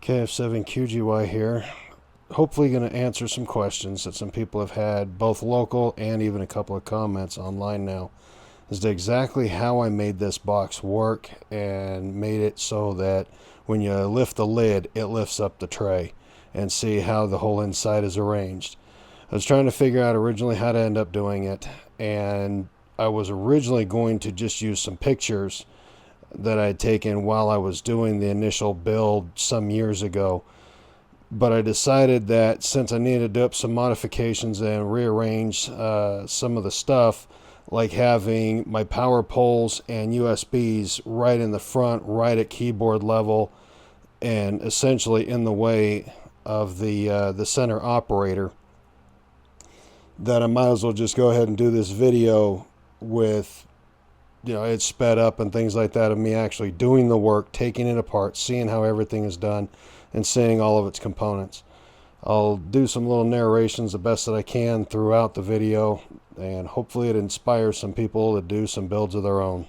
KF7QGY here. Hopefully going to answer some questions that some people have had, both local and even a couple of comments online now, as to exactly how I made this box work and made it so that when you lift the lid, it lifts up the tray, and see how the whole inside is arranged. I was trying to figure out originally how to end up doing it, and I was originally going to just use some pictures that I had taken while I was doing the initial build some years ago. But I decided that since I needed to do up some modifications and rearrange some of the stuff, like having my power poles and USBs right in the front, right at keyboard level, and essentially in the way of the center operator, that I might as well just go ahead and do this video with, you know, it's sped up and things like that, of me actually doing the work, taking it apart, seeing how everything is done, and seeing all of its components. I'll do some little narrations the best that I can throughout the video, and hopefully it inspires some people to do some builds of their own.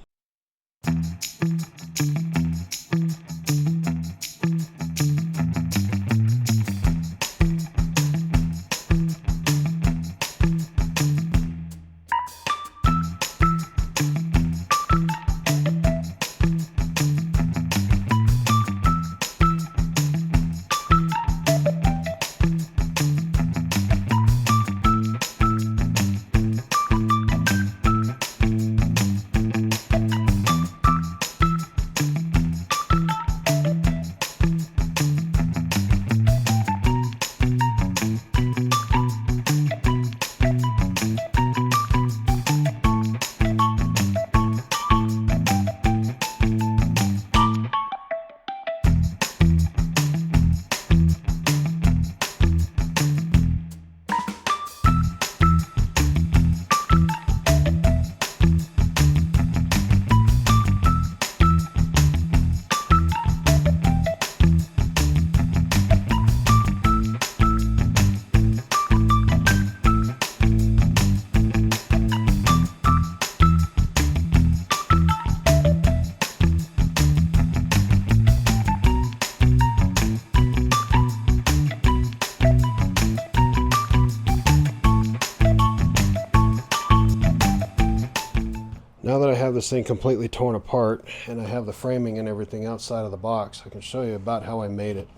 Now that I have this thing completely torn apart and I have the framing and everything outside of the box, I can show you about how I made it.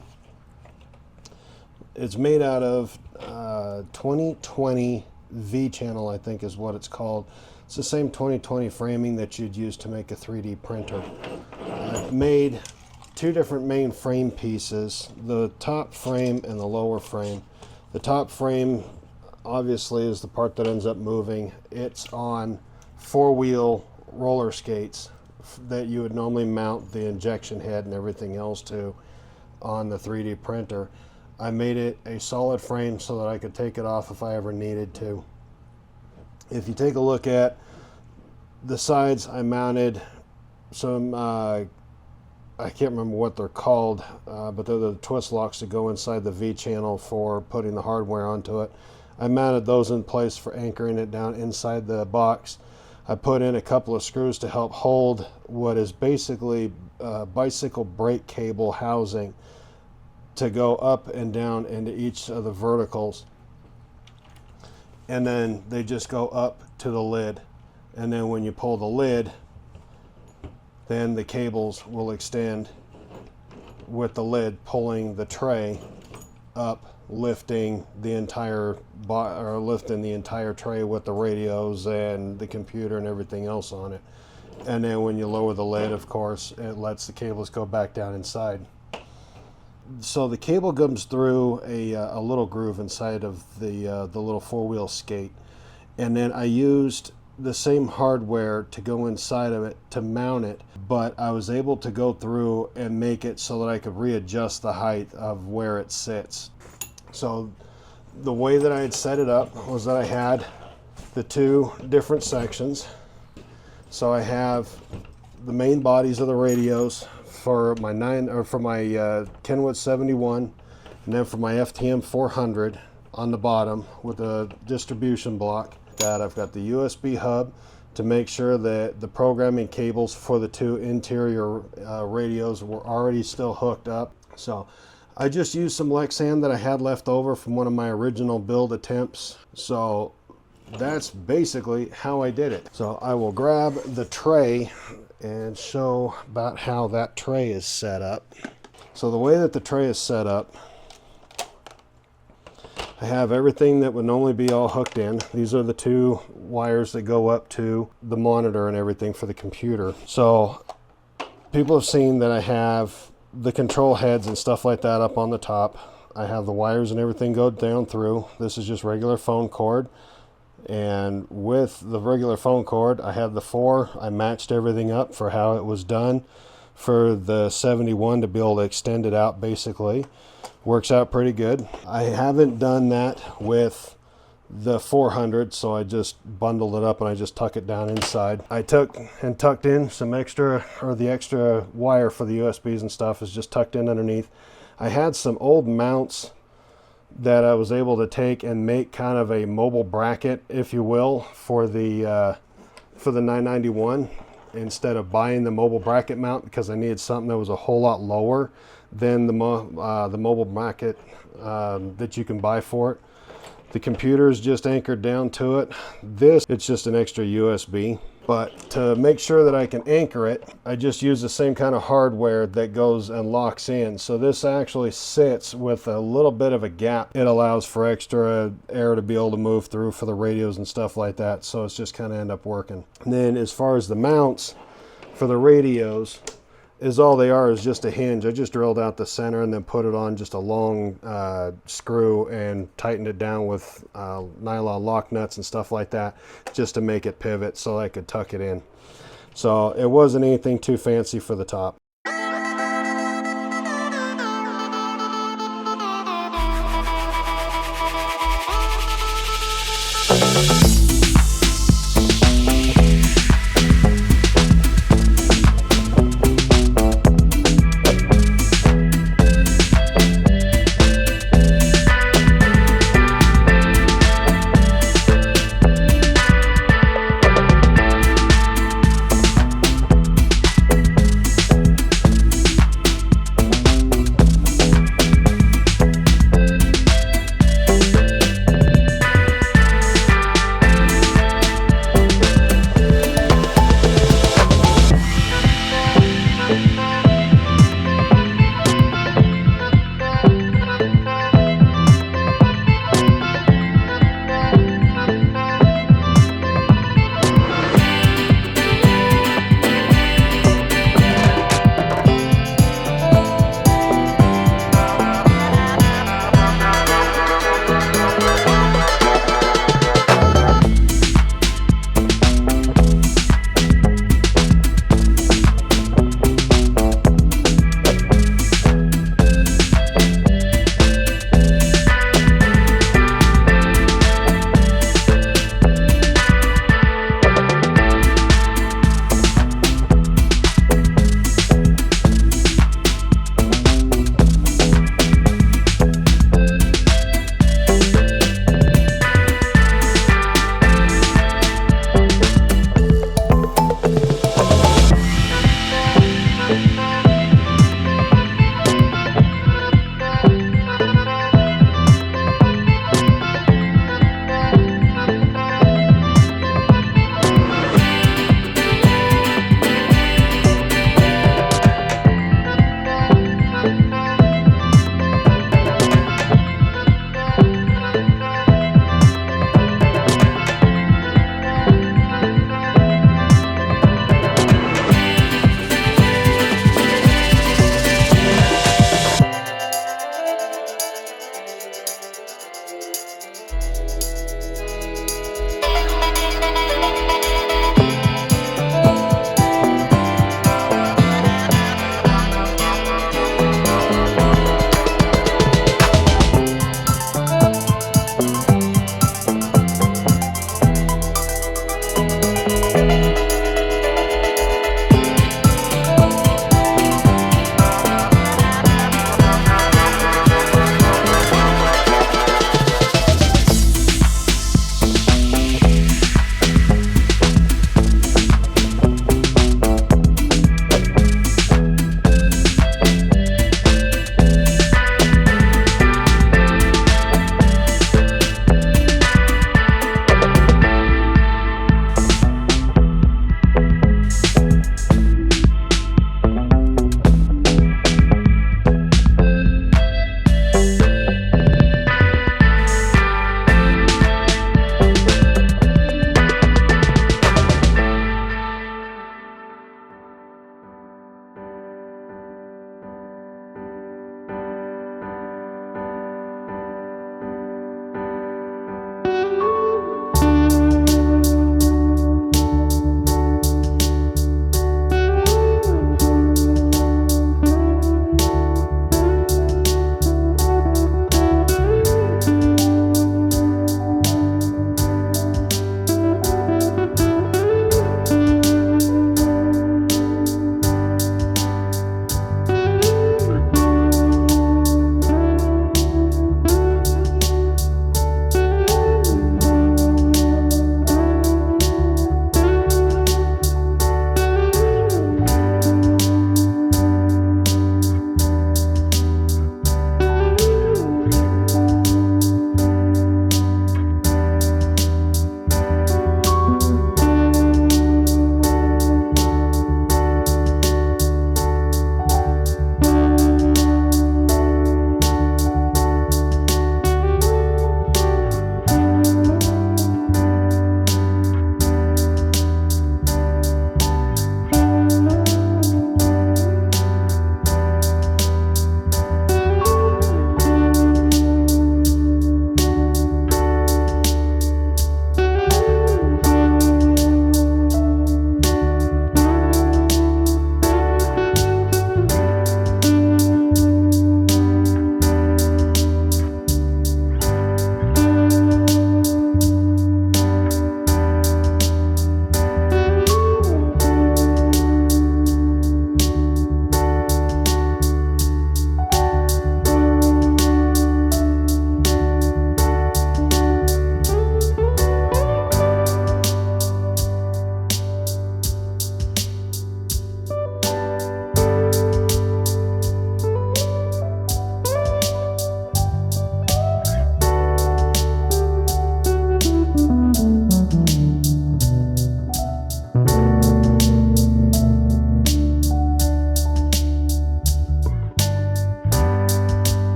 It's made out of 2020 V-channel, I think is what it's called. It's the same 2020 framing that you'd use to make a 3D printer. I've made two different main frame pieces, the top frame and the lower frame. The top frame obviously is the part that ends up moving. It's on four-wheel roller skates that you would normally mount the injection head and everything else to on the 3D printer. I made it a solid frame so that I could take it off if I ever needed to. If you take a look at the sides, I mounted some I can't remember what they're called, but they're the twist locks that go inside the V channel for putting the hardware onto it. I mounted those in place for anchoring it down inside the box. I put in a couple of screws to help hold what is basically bicycle brake cable housing to go up and down into each of the verticals. And then they just go up to the lid. And then when you pull the lid, then the cables will extend with the lid pulling the tray up, lifting the entire tray with the radios and the computer and everything else on it. And then when you lower the lid, of course, it lets the cables go back down inside. So the cable comes through a little groove inside of the little four-wheel skate, and then I used the same hardware to go inside of it to mount it, but I was able to go through and make it so that I could readjust the height of where it sits. So the way that I had set it up was that I had the two different sections. So I have the main bodies of the radios for my Kenwood 71, and then for my FTM 400 on the bottom with a distribution block. I've got the USB hub to make sure that the programming cables for the two interior radios were already still hooked up. So I just used some Lexan that I had left over from one of my original build attempts. So that's basically how I did it. So I will grab the tray and show about how that tray is set up. So the way that the tray is set up, I have everything that would normally be all hooked in. These are the 2 wires that go up to the monitor and everything for the computer. So people have seen that I have the control heads and stuff like that up on the top. I have the wires and everything go down through. This is just regular phone cord. And with the regular phone cord, I had the 4. I matched everything up for how it was done for the 71 to be able to extend it out basically. Works out pretty good. I haven't done that with the 400, so I just bundled it up and I just tuck it down inside. I took and tucked in some extra, or the extra wire for the USBs and stuff is just tucked in underneath. I had some old mounts that I was able to take and make kind of a mobile bracket, if you will, for the 991 instead of buying the mobile bracket mount, because I needed something that was a whole lot lower than the mobile bracket that you can buy for it. The computer is just anchored down to it. It's just an extra USB. But to make sure that I can anchor it, I just use the same kind of hardware that goes and locks in. So this actually sits with a little bit of a gap. It allows for extra air to be able to move through for the radios and stuff like that. So it's just kind of end up working. And then as far as the mounts for the radios, all they are is just a hinge. I just drilled out the center and then put it on just a long screw and tightened it down with nylon lock nuts and stuff like that, just to make it pivot so I could tuck it in. So it wasn't anything too fancy for the top.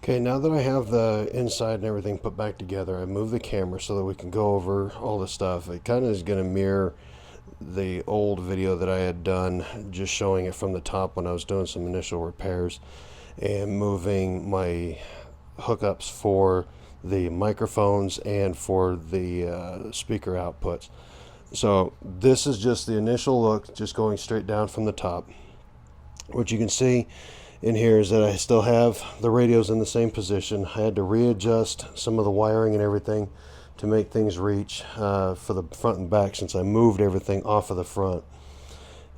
Okay, now that I have the inside and everything put back together, I moved the camera so that we can go over all the stuff. It kind of is going to mirror the old video that I had done, just showing it from the top when I was doing some initial repairs and moving my hookups for the microphones and for the speaker outputs. So this is just the initial look, just going straight down from the top. What you can see in here is that I still have the radios in the same position. I had to readjust some of the wiring and everything to make things reach for the front and back, since I moved everything off of the front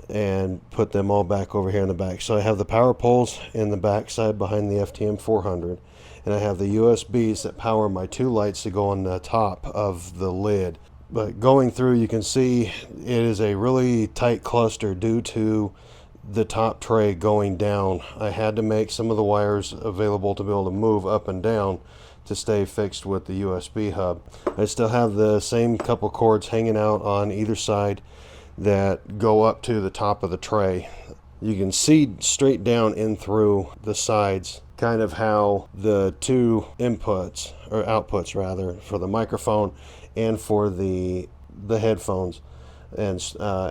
and put them all back over here in the back. So I have the power poles in the back side behind the FTM 400, and I have the USBs that power my two lights that go on the top of the lid. But going through, you can see it is a really tight cluster due to the top tray going down. I had to make some of the wires available to be able to move up and down to stay fixed with the USB hub. I still have the same couple cords hanging out on either side that go up to the top of the tray. You can see straight down in through the sides kind of how the two inputs, or outputs rather, for the microphone and for the headphones and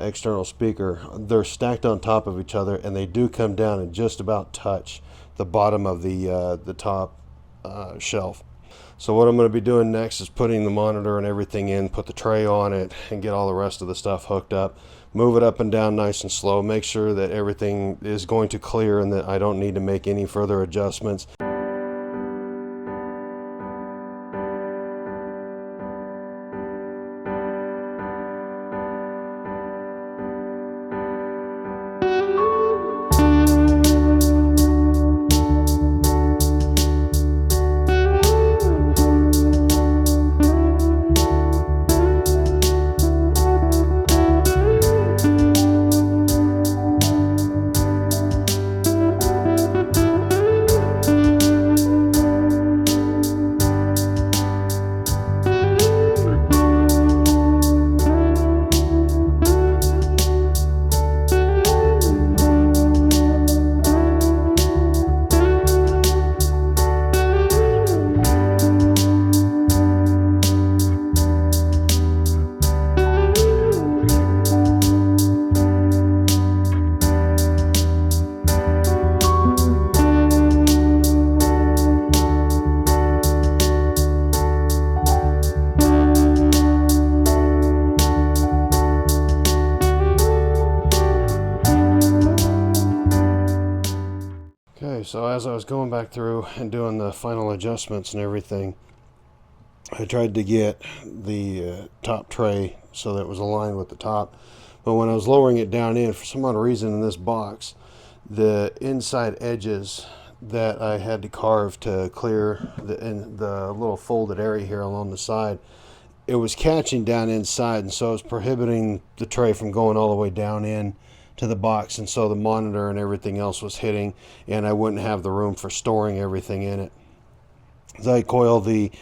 external speaker, they're stacked on top of each other, and they do come down and just about touch the bottom of the top shelf. So what I'm going to be doing next is putting the monitor and everything in, put the tray on it, and get all the rest of the stuff hooked up. Move it up and down nice and slow. Make sure that everything is going to clear and that I don't need to make any further adjustments. Okay, so as I was going back through and doing the final adjustments and everything, I tried to get the top tray so that it was aligned with the top. But when I was lowering it down in, for some odd reason in this box, the inside edges that I had to carve to clear the little folded area here along the side, it was catching down inside, and so it was prohibiting the tray from going all the way down in to the box, and so the monitor and everything else was hitting, and I wouldn't have the room for storing everything in it. As I coil the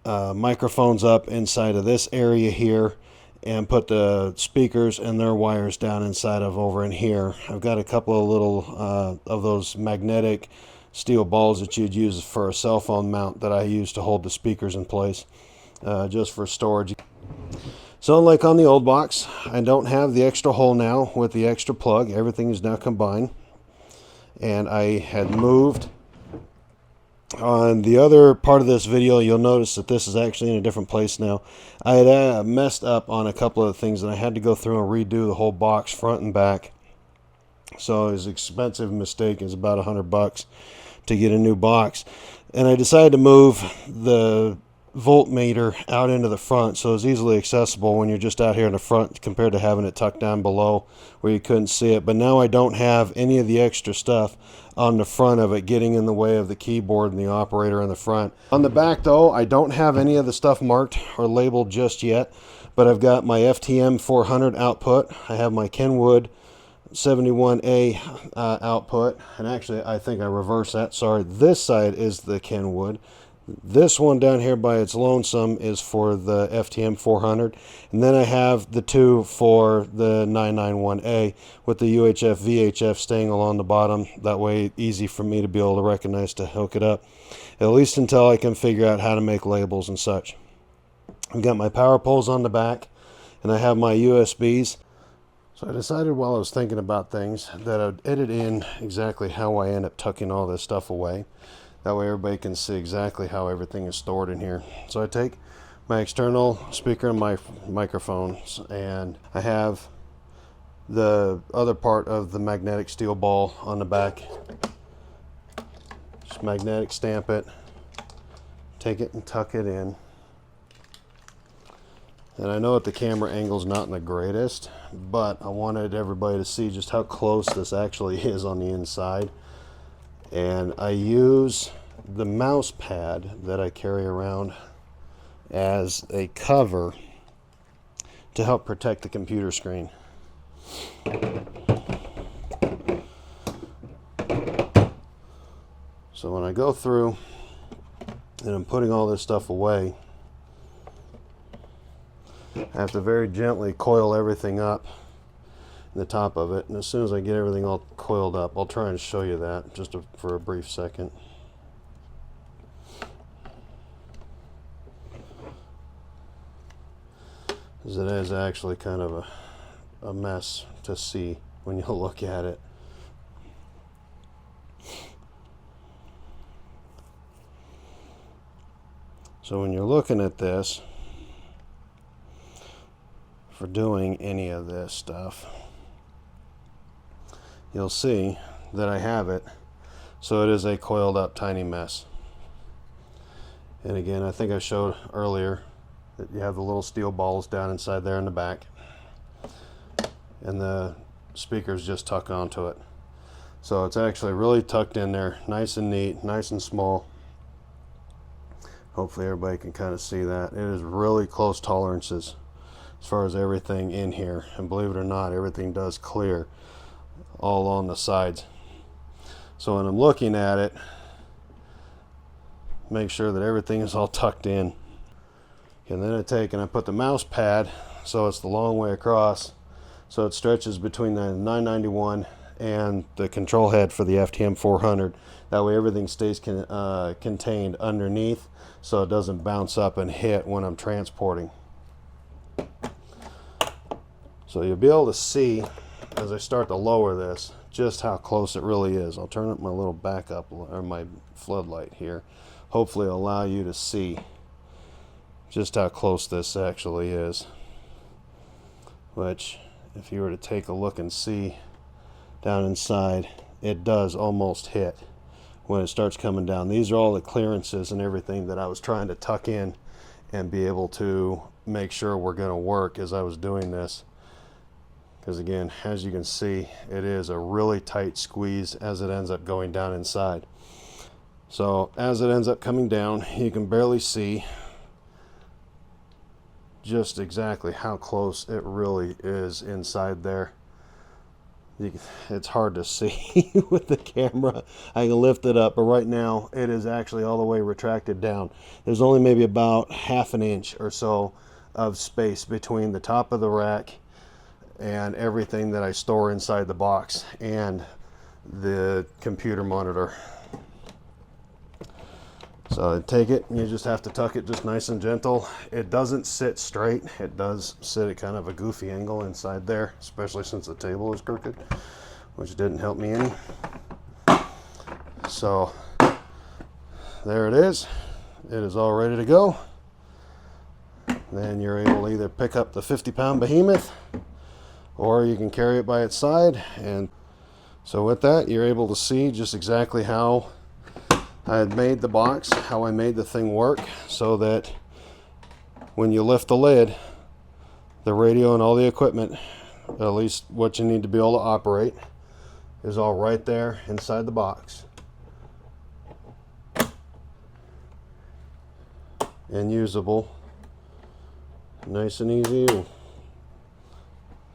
microphones up inside of this area here and put the speakers and their wires down inside of over in here. I've got a couple of little of those magnetic steel balls that you'd use for a cell phone mount that I use to hold the speakers in place, just for storage. So like on the old box, I don't have the extra hole now with the extra plug. Everything is now combined. And I had moved on the other part of this video. You'll notice that this is actually in a different place now. I had messed up on a couple of things, and I had to go through and redo the whole box front and back. So it was an expensive mistake. It was about $100 to get a new box. And I decided to move the voltmeter out into the front, so it's easily accessible when you're just out here in the front, compared to having it tucked down below where you couldn't see it. But now I don't have any of the extra stuff on the front of it getting in the way of the keyboard and the operator in the front. On the back though, I don't have any of the stuff marked or labeled just yet, but I've got my FTM 400 output. I have my Kenwood 71A output, and actually I think I reversed that. Sorry, this side is the Kenwood This one down here by its lonesome is for the FTM 400, and then I have the two for the 991A with the UHF VHF staying along the bottom. That way easy for me to be able to recognize to hook it up, at least until I can figure out how to make labels and such. I've got my power poles on the back, and I have my USBs. So I decided while I was thinking about things that I'd edit in exactly how I end up tucking all this stuff away. That way everybody can see exactly how everything is stored in here. So I take my external speaker and my microphones, and I have the other part of the magnetic steel ball on the back. Just magnetic stamp it, take it and tuck it in. And I know that the camera angle's not the greatest, but I wanted everybody to see just how close this actually is on the inside. And I use the mouse pad that I carry around as a cover to help protect the computer screen. So when I go through and I'm putting all this stuff away, I have to very gently coil everything up in the top of it, and as soon as I get everything all coiled up, I'll try and show you that just for a brief second. Because it is actually kind of a mess to see when you look at it. So when you're looking at this, for doing any of this stuff, you'll see that I have it, so it is a coiled up tiny mess. And again, I think I showed earlier that you have the little steel balls down inside there in the back, and the speakers just tuck onto it. So it's actually really tucked in there, nice and neat, nice and small. Hopefully everybody can kind of see that. It is really close tolerances as far as everything in here, and believe it or not, everything does clear all on the sides. So when I'm looking at it, make sure that everything is all tucked in. And then I take and I put the mouse pad, so it's the long way across, so it stretches between the 991 and the control head for the FTM 400. That way everything stays contained underneath, so it doesn't bounce up and hit when I'm transporting. So you'll be able to see as I start to lower this just how close it really is. I'll turn up my little backup or my floodlight here. Hopefully it'll allow you to see just how close this actually is. Which, if you were to take a look and see down inside, it does almost hit when it starts coming down. These are all the clearances and everything that I was trying to tuck in and be able to make sure we're going to work as I was doing this. Because again, as you can see, it is a really tight squeeze as it ends up going down inside. So as it ends up coming down, you can barely see just exactly how close it really is inside there. It's hard to see with the camera. I can lift it up, but right now it is actually all the way retracted down. There's only maybe about ½ an inch or so of space between the top of the rack and everything that I store inside the box and the computer monitor. So I take it, and you just have to tuck it just nice and gentle. It doesn't sit straight. It does sit at kind of a goofy angle inside there, especially since the table is crooked, which didn't help me any. So there it is. It is all ready to go. Then you're able to either pick up the 50-pound behemoth, or you can carry it by its side. And so with that, you're able to see just exactly how I had made the box, how I made the thing work, so that when you lift the lid, the radio and all the equipment, at least what you need to be able to operate, is all right there inside the box and usable, nice and easy. And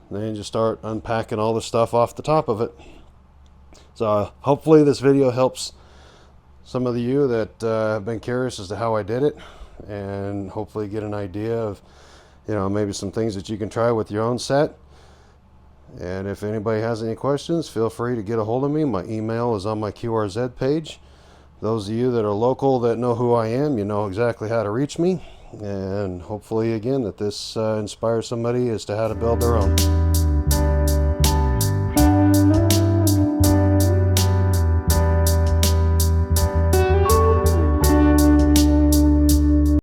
then you just start unpacking all the stuff off the top of it. So hopefully this video helps some of you that have been curious as to how I did it, and hopefully get an idea of, you know, maybe some things that you can try with your own set. And if anybody has any questions, feel free to get a hold of me. My email is on my QRZ page. Those of you that are local that know who I am, you know exactly how to reach me. And hopefully, again, that this inspires somebody as to how to build their own.